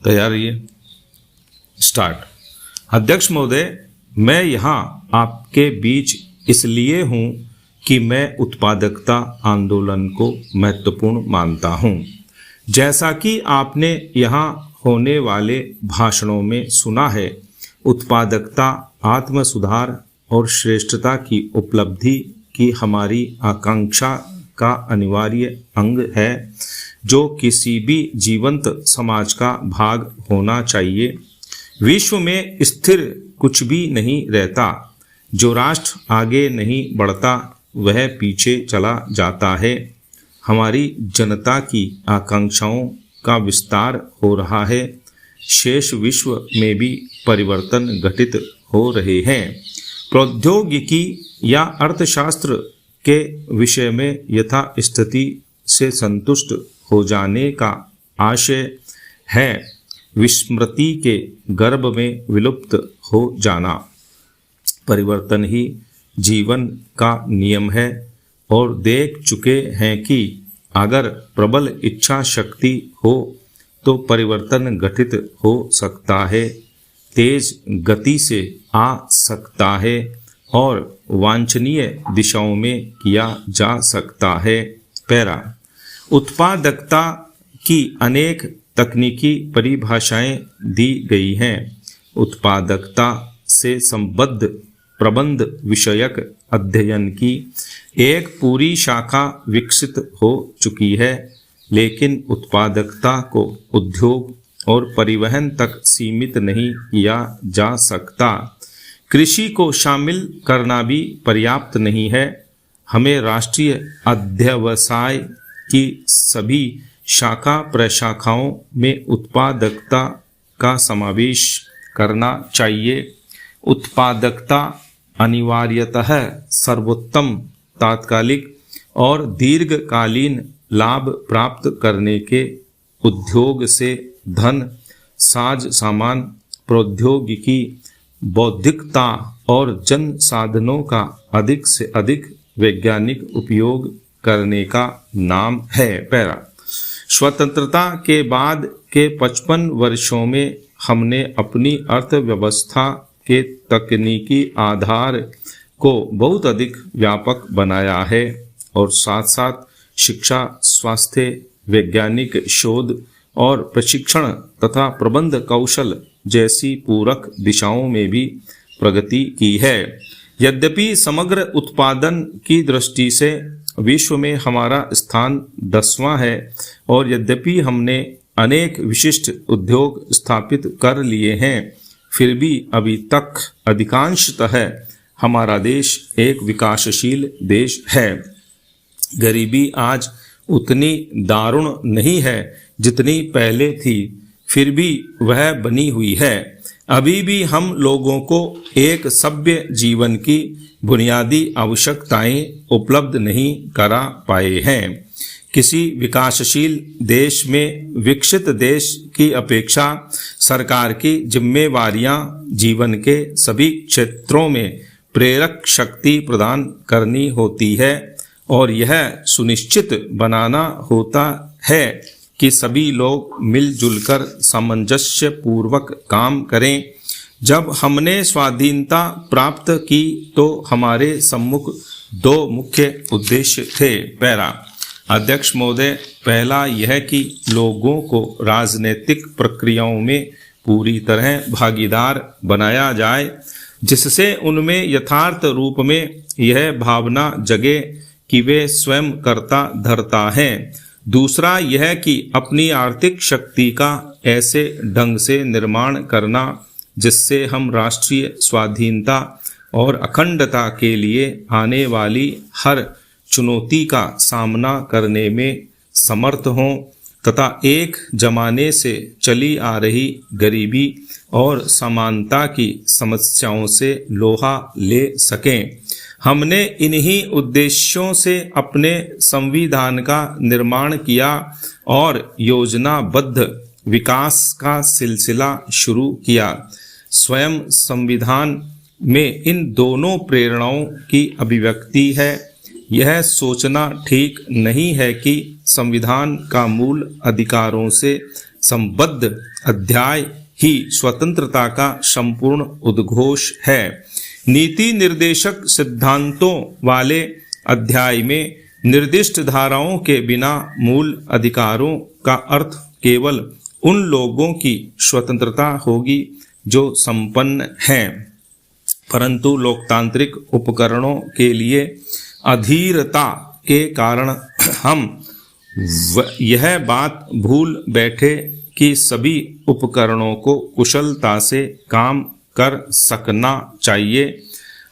तैयार रहिए। स्टार्ट। अध्यक्ष महोदय, मैं यहाँ आपके बीच इसलिए हूँ कि मैं उत्पादकता आंदोलन को महत्वपूर्ण मानता हूँ। जैसा कि आपने यहाँ होने वाले भाषणों में सुना है, उत्पादकता आत्म सुधार और श्रेष्ठता की उपलब्धि की हमारी आकांक्षा का अनिवार्य अंग है, जो किसी भी जीवंत समाज का भाग होना चाहिए। विश्व में स्थिर कुछ भी नहीं रहता। जो राष्ट्र आगे नहीं बढ़ता वह पीछे चला जाता है। हमारी जनता की आकांक्षाओं का विस्तार हो रहा है। शेष विश्व में भी परिवर्तन घटित हो रहे हैं। प्रौद्योगिकी या अर्थशास्त्र के विषय में यथास्थिति से संतुष्ट हो जाने का आशय है विस्मृति के गर्भ में विलुप्त हो जाना। परिवर्तन ही जीवन का नियम है और देख चुके हैं कि अगर प्रबल इच्छा शक्ति हो तो परिवर्तन घटित हो सकता है, तेज गति से आ सकता है और वांछनीय दिशाओं में किया जा सकता है। पैरा। उत्पादकता की अनेक तकनीकी परिभाषाएं दी गई हैं। उत्पादकता से संबद्ध प्रबंध विषयक अध्ययन की एक पूरी शाखा विकसित हो चुकी है, लेकिन उत्पादकता को उद्योग और परिवहन तक सीमित नहीं किया जा सकता। कृषि को शामिल करना भी पर्याप्त नहीं है। हमें राष्ट्रीय अध्यवसाय की सभी शाखा प्रशाखाओं में उत्पादकता का समावेश करना चाहिए। उत्पादकता अनिवार्यतः सर्वोत्तम तात्कालिक और दीर्घकालीन लाभ प्राप्त करने के उद्योग से धन, साज सामान, प्रौद्योगिकी, बौद्धिकता और जन साधनों का अधिक से अधिक वैज्ञानिक उपयोग करने का नाम है। पैरा। स्वतंत्रता के बाद के 55 वर्षों में हमने अपनी अर्थव्यवस्था के तकनीकी आधार को बहुत अधिक व्यापक बनाया है और साथ साथ शिक्षा, स्वास्थ्य, वैज्ञानिक शोध और प्रशिक्षण तथा प्रबंध कौशल जैसी पूरक दिशाओं में भी प्रगति की है। यद्यपि समग्र उत्पादन की दृष्टि से विश्व में हमारा स्थान 10वां है और यद्यपि हमने अनेक विशिष्ट उद्योग स्थापित कर लिए हैं, फिर भी अभी तक अधिकांशतः हमारा देश एक विकासशील देश है। गरीबी आज उतनी दारुण नहीं है जितनी पहले थी, फिर भी वह बनी हुई है। अभी भी हम लोगों को एक सभ्य जीवन की बुनियादी आवश्यकताएं उपलब्ध नहीं करा पाए हैं। किसी विकासशील देश में विकसित देश की अपेक्षा सरकार की जिम्मेवारियां जीवन के सभी क्षेत्रों में प्रेरक शक्ति प्रदान करनी होती है और यह सुनिश्चित बनाना होता है कि सभी लोग मिलजुल कर सामंजस्य पूर्वक काम करें। जब हमने स्वाधीनता प्राप्त की तो हमारे सम्मुख 2 मुख्य उद्देश्य थे। पैरा। अध्यक्ष महोदय, पहला यह कि लोगों को राजनीतिक प्रक्रियाओं में पूरी तरह भागीदार बनाया जाए, जिससे उनमें यथार्थ रूप में यह भावना जगे कि वे स्वयं कर्ता धर्ता हैं। दूसरा यह कि अपनी आर्थिक शक्ति का ऐसे ढंग से निर्माण करना जिससे हम राष्ट्रीय स्वाधीनता और अखंडता के लिए आने वाली हर चुनौती का सामना करने में समर्थ हों तथा एक जमाने से चली आ रही गरीबी और समानता की समस्याओं से लोहा ले सकें। हमने इन्हीं उद्देश्यों से अपने संविधान का निर्माण किया और योजनाबद्ध विकास का सिलसिला शुरू किया। स्वयं संविधान में इन दोनों प्रेरणाओं की अभिव्यक्ति है। यह सोचना ठीक नहीं है कि संविधान का मूल अधिकारों से संबद्ध अध्याय ही स्वतंत्रता का संपूर्ण उद्घोष है। नीति निर्देशक सिद्धांतों वाले अध्याय में निर्दिष्ट धाराओं के बिना मूल अधिकारों का अर्थ केवल उन लोगों की स्वतंत्रता होगी जो संपन्न हैं, परंतु लोकतांत्रिक उपकरणों के लिए अधीरता के कारण हम यह बात भूल बैठे कि सभी उपकरणों को कुशलता से काम कर सकना चाहिए।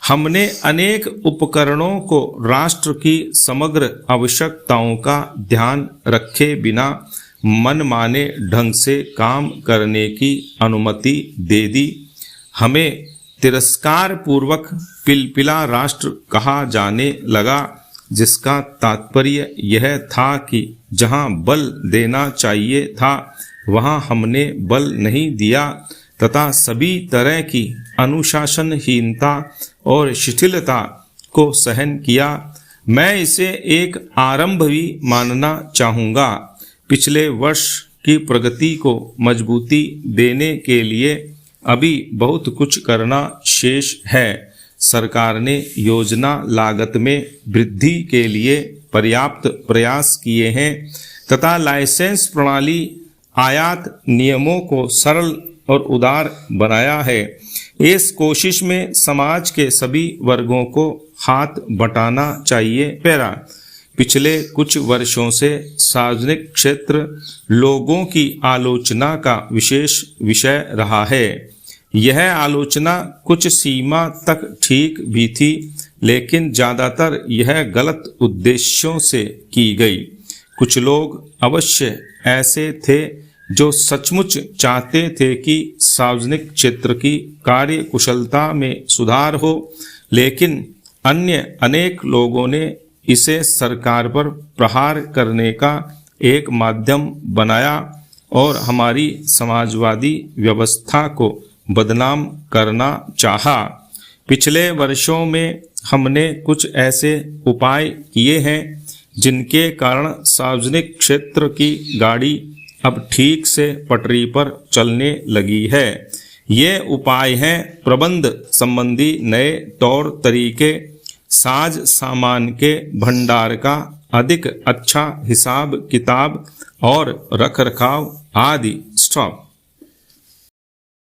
हमने अनेक उपकरणों को राष्ट्र की समग्र आवश्यकताओं का ध्यान रखे बिना मनमाने ढंग से काम करने की अनुमति दे दी। हमें तिरस्कार पूर्वक पिलपिला राष्ट्र कहा जाने लगा, जिसका तात्पर्य यह था कि जहां बल देना चाहिए था वहां हमने बल नहीं दिया तथा सभी तरह की अनुशासनहीनता और शिथिलता को सहन किया। मैं इसे एक आरंभ भी मानना चाहूँगा। पिछले वर्ष की प्रगति को मजबूती देने के लिए अभी बहुत कुछ करना शेष है। सरकार ने योजना लागत में वृद्धि के लिए पर्याप्त प्रयास किए हैं तथा लाइसेंस प्रणाली आयात नियमों को सरल और उदार बनाया है। इस कोशिश में समाज के सभी वर्गों को हाथ बटाना चाहिए। पिछले कुछ वर्षों से सार्वजनिक क्षेत्र लोगों की आलोचना का विशेष विषय रहा है। यह आलोचना कुछ सीमा तक ठीक भी थी, लेकिन ज़्यादातर यह गलत उद्देश्यों से की गई। कुछ लोग अवश्य ऐसे थे जो सचमुच चाहते थे कि सार्वजनिक क्षेत्र की कार्य कुशलता में सुधार हो, लेकिन अन्य अनेक लोगों ने इसे सरकार पर प्रहार करने का एक माध्यम बनाया और हमारी समाजवादी व्यवस्था को बदनाम करना चाहा। पिछले वर्षों में हमने कुछ ऐसे उपाय किए हैं जिनके कारण सार्वजनिक क्षेत्र की गाड़ी अब ठीक से पटरी पर चलने लगी है। ये उपाय हैं प्रबंध संबंधी नए तौर तरीके, साज सामान के भंडार का अधिक अच्छा हिसाब किताब और रख रखाव आदि। स्टॉप।